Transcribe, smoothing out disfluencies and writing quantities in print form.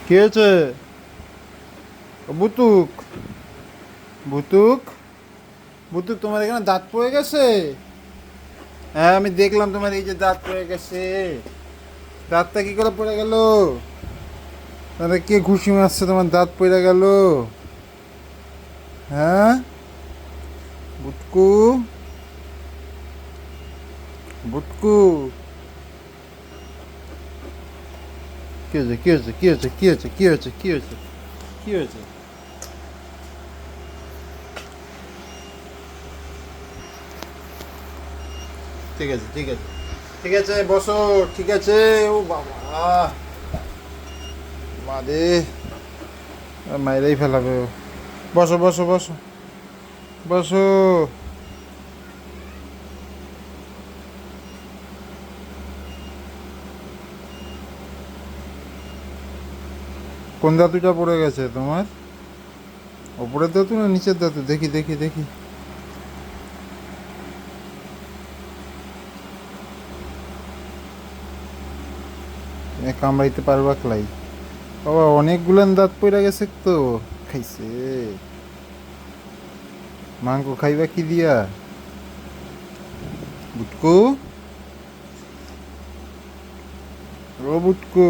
কি হয়েছে? ও বুতুক, বুতুক, বুতুক, তোমার এখানে দাঁত পড়ে গেছে? হ্যাঁ, আমি দেখলাম তোমার এই যে দাঁত পড়ে গেছে। দাঁতটা কি করে পড়ে গেল? তাহলে কে ঘুষি মারছে তোমার দাঁত পড়ে গেল? হ্যাঁ, বুটকু, বুটকু, কি হয়েছে, কি হয়েছে, কি হয়েছে, কি হয়েছে, কি হয়েছে, কি হয়েছে, কি হয়েছে? ঠিক আছে, ঠিক আছে, ঠিক আছে, বসো। ঠিক আছে। ও বাবা, মারে, মাইরেই ফেলাবে ও। বসো, বসো, বসো, বসো। কোন দাঁতুটা পড়ে গেছে তোমার? ওপরের দাঁতু না নিচের দাঁতু? দেখি, দেখি, দেখি। কামড়াইতে পারবা ক্লাই? বাবা, অনেকগুলান দাঁত পড়ে গেছে তো। খাইছে। মাংস খাইবা কি দিয়া? বুটকু, ও বুটকু।